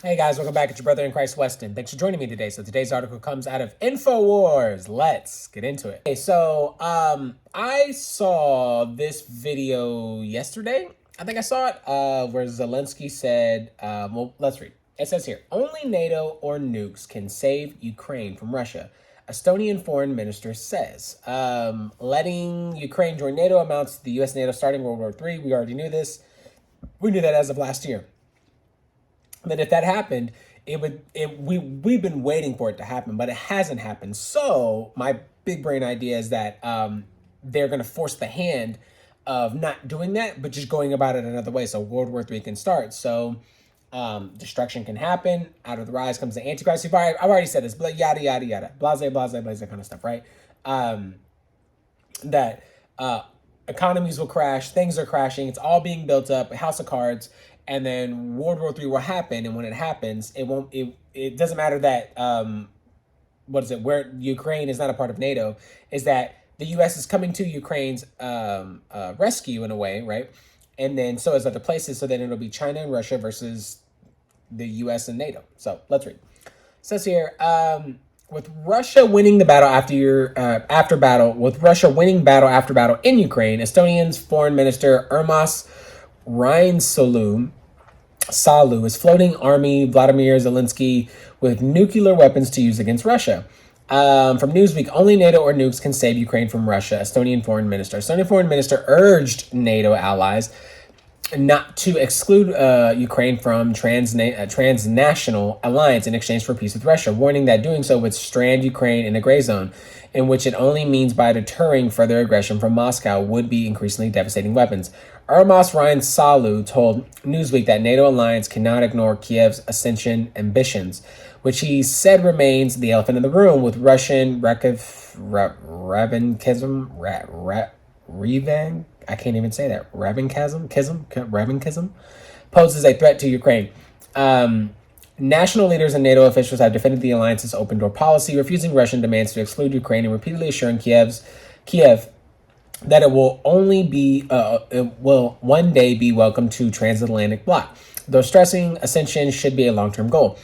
Hey guys, welcome back. It's your brother in Christ, Weston. Thanks for joining me today. So today's article comes out of InfoWars. Let's get into it. Okay, so I saw this video yesterday. I think I saw it where Zalensky said, well, let's read. It says here, only NATO or nukes can save Ukraine from Russia. Estonian foreign minister says, letting Ukraine join NATO amounts to the U.S. NATO starting World War III. We already knew this. We knew that as of last year. That if that happened, we've been waiting for it to happen, but it hasn't happened. So my big brain idea is that they're going to force the hand of not doing that, but just going about it another way. So World War III can start. So destruction can happen. Out of the rise comes the Antichrist. I've already said this, but yada, yada, yada. Blase, blase, blase, that kind of stuff, right? That economies will crash. Things are crashing. It's all being built up. A house of cards. And then World War III will happen, and when it happens, it doesn't matter that where Ukraine is not a part of NATO, is that the U.S. is coming to Ukraine's rescue in a way, right? And then so is other places. So then it'll be China and Russia versus the U.S. and NATO. So let's read. It says here, with Russia winning the battle after battle in Ukraine, Estonian's foreign minister Urmas Reinsalu is floating army Vladimir Zalensky with nuclear weapons to use against Russia. From Newsweek, only NATO or nukes can save Ukraine from Russia, Estonian foreign minister. Estonian foreign minister urged NATO allies not to exclude Ukraine from transnational alliance in exchange for peace with Russia, warning that doing so would strand Ukraine in a gray zone, in which it only means by deterring further aggression from Moscow would be increasingly devastating weapons. Urmas Reinsalu told Newsweek that NATO alliance cannot ignore Kiev's ascension ambitions, which he said remains the elephant in the room with Russian I can't even say that. Ravenkism poses a threat to Ukraine. National leaders and NATO officials have defended the alliance's open door policy, refusing Russian demands to exclude Ukraine and repeatedly assuring Kiev that it will one day be welcome to transatlantic bloc, though stressing ascension should be a long-term goal.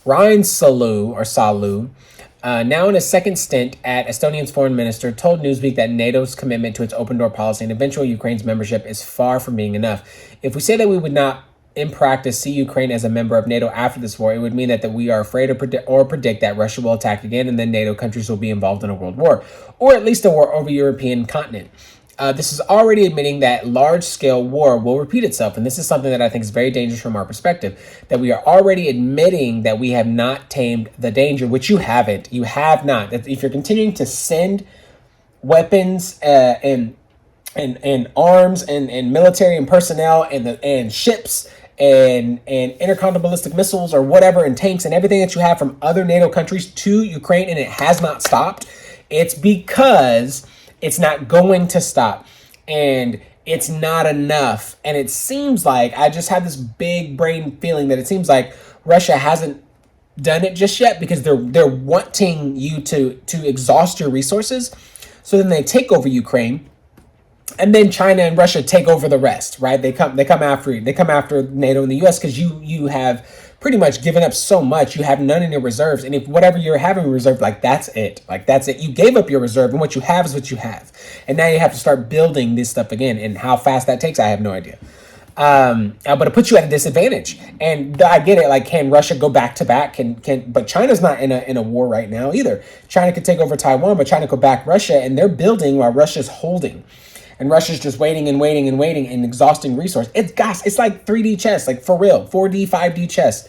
Ryan Salu, now in his second stint at Estonia's foreign minister, told Newsweek that NATO's commitment to its open door policy and eventual Ukraine's membership is far from being enough. If we say that we would not in practice see Ukraine as a member of NATO after this war, it would mean that we are afraid of predict that Russia will attack again, and then NATO countries will be involved in a world war, or at least a war over European continent. This is already admitting that large-scale war will repeat itself, and this is something that I think is very dangerous from our perspective, that we are already admitting that we have not tamed the danger, which you haven't. You have not. If you're continuing to send weapons and arms and military and personnel and ships and intercontinental ballistic missiles or whatever and tanks and everything that you have from other NATO countries to Ukraine, and it has not stopped, it's because it's not going to stop, and it's not enough. And it seems like, I just have this big brain feeling that it seems like Russia hasn't done it just yet because they're wanting you to exhaust your resources. So then they take over Ukraine, and then China and Russia take over the rest, right? They come after you. They come after NATO and the US because you have pretty much given up so much. You have none in your reserves. And if whatever you're having in reserve, that's it. That's it. You gave up your reserve, and what you have is what you have. And now you have to start building this stuff again. And how fast that takes, I have no idea. But it puts you at a disadvantage. And I get it. Can Russia go back to back? But China's not in a war right now either. China could take over Taiwan, but China could back Russia, and they're building while Russia's holding. And Russia's just waiting and exhausting resource. It's like 3D chess, for real, 4D, 5D chess.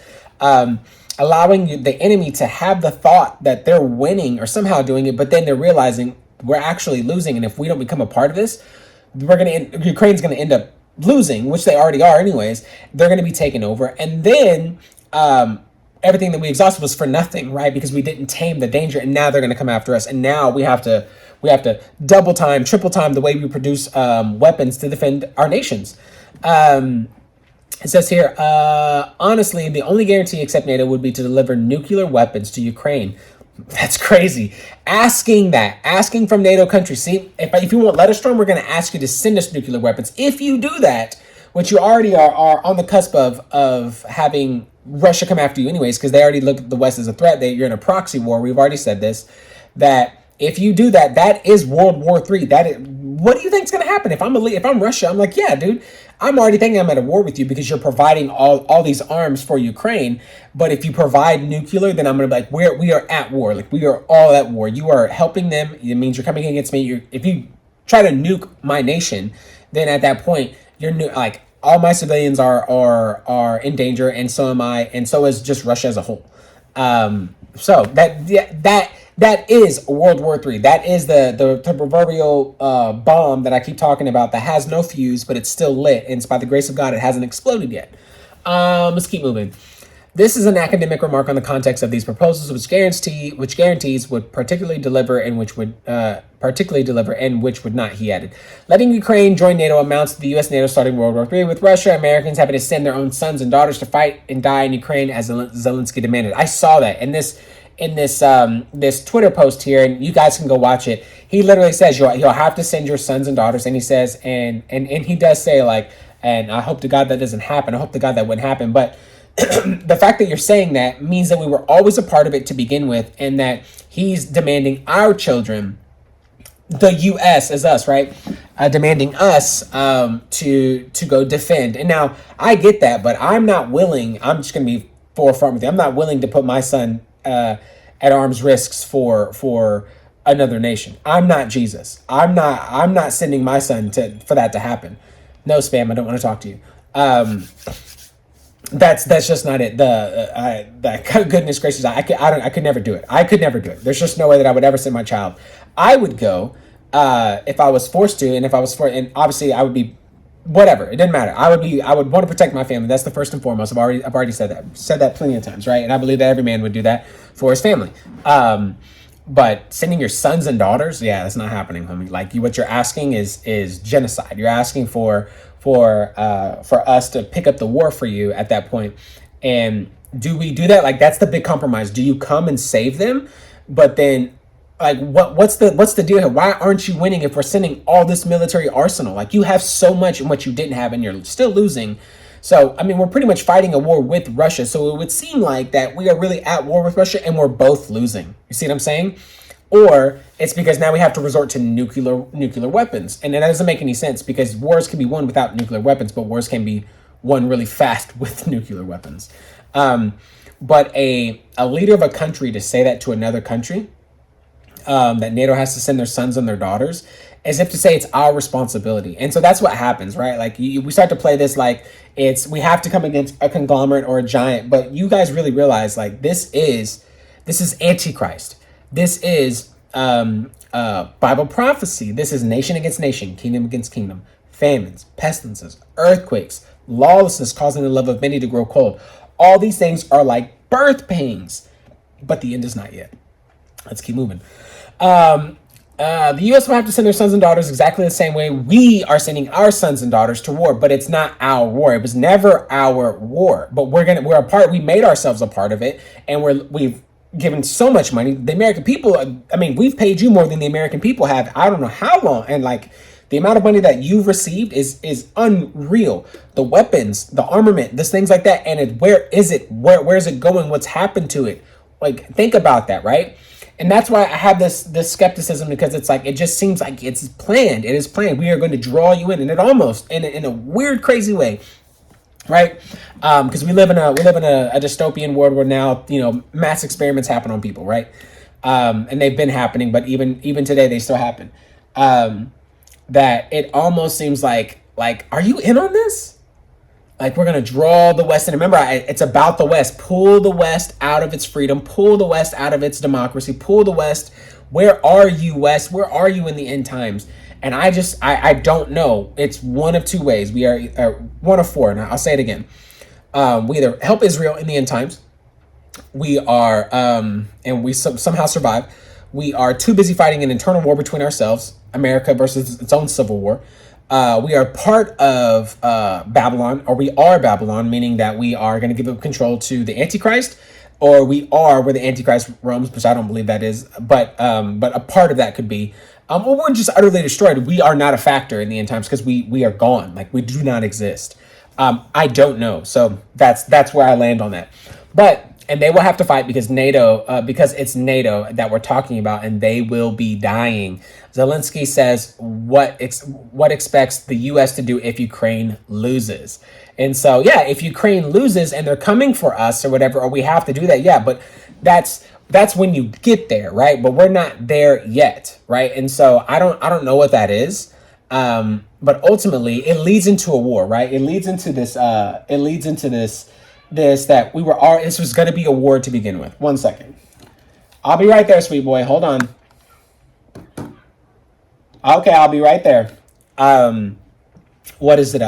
Allowing the enemy to have the thought that they're winning or somehow doing it, but then they're realizing we're actually losing. And if we don't become a part of this, Ukraine's going to end up losing, which they already are anyways. They're going to be taken over. And then everything that we exhausted was for nothing, right? Because we didn't tame the danger, and now they're going to come after us. And now we have to double time, triple time the way we produce weapons to defend our nations. It says here, honestly, the only guarantee except NATO would be to deliver nuclear weapons to Ukraine. That's crazy. Asking from NATO countries. See, if you want let us storm, we're going to ask you to send us nuclear weapons. If you do that, which you already are on the cusp of having Russia come after you anyways, because they already look at the West as a threat. You're in a proxy war. We've already said this, that if you do that, that is World War III. That is, what do you think is going to happen? If I'm Russia, I'm like, yeah, dude, I'm already thinking I'm at a war with you because you're providing all these arms for Ukraine. But if you provide nuclear, then I'm going to be like, we are at war. Like, we are all at war. You are helping them. It means you're coming against me. If you try to nuke my nation, then at that point, you're like, all my civilians are in danger, and so am I, and so is just Russia as a whole. So that is World War III. That is the proverbial bomb that I keep talking about that has no fuse, but it's still lit, and it's by the grace of God it hasn't exploded yet. Let's keep moving. This is an academic remark on the context of these proposals, which guarantees would particularly deliver and which would not. He added, letting Ukraine join NATO amounts to the U.S. NATO starting World War III with Russia. Americans having to send their own sons and daughters to fight and die in Ukraine, as Zelensky demanded. I saw that in this Twitter post here, and you guys can go watch it. He literally says you'll have to send your sons and daughters, and he says and he does say, like, and I hope to God that doesn't happen. I hope to God that wouldn't happen, but. The fact that you're saying that means that we were always a part of it to begin with, and that he's demanding our children, the U.S. as us, right? Demanding us to go defend. And now I get that, but I'm not willing. I'm just going to be forefront with you. I'm not willing to put my son at arm's risks for another nation. I'm not Jesus. I'm not sending my son for that to happen. No, spam. I don't want to talk to you. That's just not it. Goodness gracious, I could never do it. I could never do it. There's just no way that I would ever send my child. I would go if I was forced to, and and obviously I would be whatever. It didn't matter. I would want to protect my family. That's the first and foremost. I've already said that plenty of times, right? And I believe that every man would do that for his family. But sending your sons and daughters, yeah, that's not happening, homie. Like, what you're asking is genocide. You're asking for us to pick up the war for you at that point. And do we do that? Like, that's the big compromise. Do you come and save them? But then, like, what's the deal here? Why aren't you winning if we're sending all this military arsenal? Like, you have so much in what you didn't have, and you're still losing. So, I mean, we're pretty much fighting a war with Russia. So it would seem like that we are really at war with Russia, and we're both losing. You see what I'm saying? Or it's because now we have to resort to nuclear weapons. And that doesn't make any sense, because wars can be won without nuclear weapons, but wars can be won really fast with nuclear weapons. But a leader of a country to say that to another country, that NATO has to send their sons and their daughters, as if to say it's our responsibility. And so that's what happens, right? Like, we start to play this like we have to come against a conglomerate or a giant, but you guys really realize, like, this is Antichrist. This is Bible prophecy. This is nation against nation, kingdom against kingdom, famines, pestilences, earthquakes, lawlessness causing the love of many to grow cold. All these things are like birth pains, but the end is not yet. Let's keep moving. The U.S. will have to send their sons and daughters exactly the same way we are sending our sons and daughters to war, but it's not our war. It was never our war, but we're a part. We made ourselves a part of it, and we've given so much money. The American people, I mean, we've paid you more than the American people have. I don't know how long. And like, the amount of money that you've received is unreal. The weapons, the armament, these things like that. And where is it? Where is it going? What's happened to it? Like, think about that, right? And that's why I have this skepticism, because it's like, it just seems like it's planned. It is planned. We are going to draw you in, and it almost in a weird, crazy way. Right, because we live in a dystopian world where now, mass experiments happen on people, right? And they've been happening, but even today they still happen. That it almost seems like, are you in on this? Like, we're gonna draw the West, and remember, it's about the West. Pull the West out of its freedom. Pull the West out of its democracy. Pull the West. Where are you, West? Where are you in the end times? And I don't know. It's one of two ways. We are one of four. Now, I'll say it again. We either help Israel in the end times. We are, and we somehow survive. We are too busy fighting an internal war between ourselves, America versus its own civil war. We are part of Babylon, or we are Babylon, meaning that we are going to give up control to the Antichrist, or we are where the Antichrist roams, which I don't believe that is, but a part of that could be. Or we're just utterly destroyed. We are not a factor in the end times, because we are gone. Like, we do not exist. I don't know. So that's where I land on that. But and they will have to fight because NATO, because it's NATO that we're talking about, and they will be dying. Zelensky says what expects the U.S. to do if Ukraine loses. And so, yeah, if Ukraine loses and they're coming for us or whatever, or we have to do that, yeah, but that's when you get there, right? But we're not there yet, right? And so I don't know what that is. But ultimately it leads into a war, right? It leads into this that we were all this was going to be a war to begin with. 1 second. I'll be right there, sweet boy. Hold on. Okay, I'll be right there. What is it?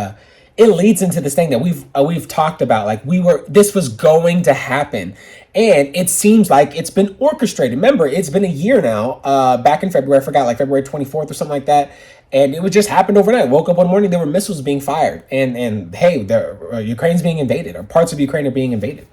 It leads into this thing that we've talked about. Like this was going to happen, and it seems like it's been orchestrated. Remember, it's been a year now. Back in February, I forgot, like February 24th or something like that, and it was just happened overnight. Woke up one morning, there were missiles being fired, and hey, Ukraine's being invaded, or parts of Ukraine are being invaded.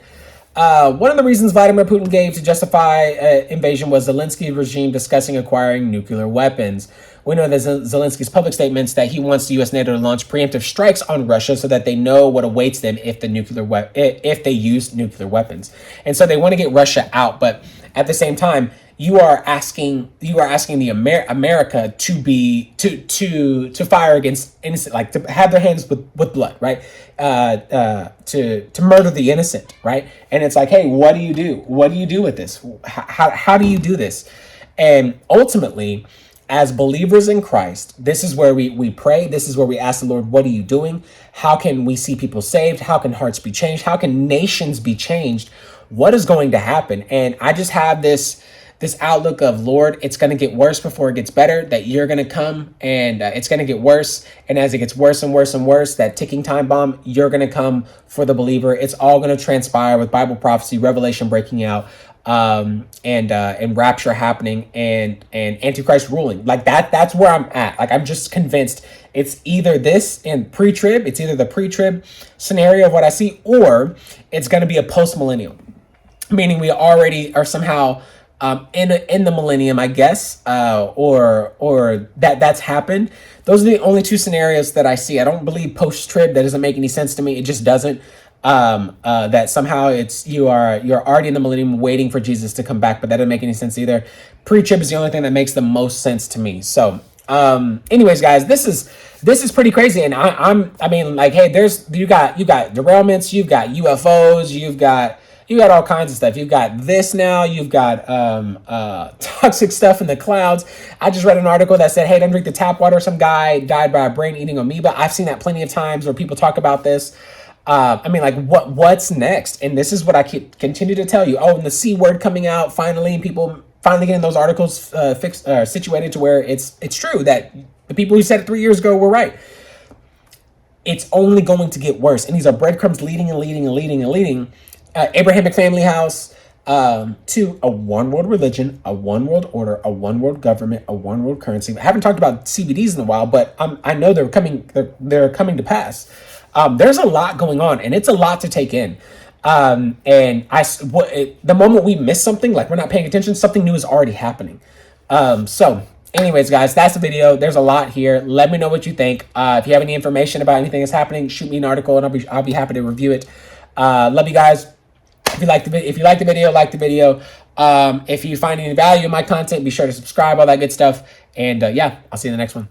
One of the reasons Vladimir Putin gave to justify invasion was Zelensky's regime discussing acquiring nuclear weapons. We know that Zelensky's public statements that he wants the U.S. NATO to launch preemptive strikes on Russia so that they know what awaits them if if they use nuclear weapons. And so they want to get Russia out, but at the same time, you are asking the America to fire against innocent, like to have their hands with blood, right? To murder the innocent, right? And it's like, hey, what do you do? What do you do with this? How do you do this? And ultimately, as believers in Christ, this is where we pray. This is where we ask the Lord, what are you doing? How can we see people saved? How can hearts be changed? How can nations be changed? What is going to happen? And I just have this outlook of, Lord, it's going to get worse before it gets better, that you're going to come and it's going to get worse. And as it gets worse and worse and worse, that ticking time bomb, you're going to come for the believer. It's all going to transpire with Bible prophecy, revelation breaking out, and rapture happening and Antichrist ruling. Like that's where I'm at. Like, I'm just convinced it's either this and pre-trib, it's either the pre-trib scenario of what I see, or it's going to be a post-millennial, meaning we already are somehow in the millennium, I guess, or that's happened. Those are the only two scenarios that I see. I don't believe post-trib. That doesn't make any sense to me. It just doesn't. That somehow you're already in the millennium waiting for Jesus to come back, but that doesn't make any sense either. Pre-trib is the only thing that makes the most sense to me. So, anyways, guys, this is pretty crazy, and I mean, like, hey, you got derailments, you've got UFOs, you've got all kinds of stuff. You've got this now. You've got toxic stuff in the clouds. I just read an article that said, hey, don't drink the tap water. Some guy died by a brain-eating amoeba. I've seen that plenty of times where people talk about this. I mean, like, what's next? And this is what I continue to tell you. Oh, and the C word coming out finally, and people finally getting those articles situated to where it's true that the people who said it 3 years ago were right. It's only going to get worse. And these are breadcrumbs leading and leading and leading and leading. Abrahamic family house, to a one world religion, a one world order, a one world government, a one world currency. I haven't talked about CBDs in a while, but I know they're coming to pass. There's a lot going on, and it's a lot to take in. And the moment we miss something, like we're not paying attention, something new is already happening. So anyways, guys, that's the video. There's a lot here. Let me know what you think. If you have any information about anything that's happening, shoot me an article, and I'll be happy to review it. Love you guys. If you like the video, like the video. If you find any value in my content, be sure to subscribe, all that good stuff. And yeah, I'll see you in the next one.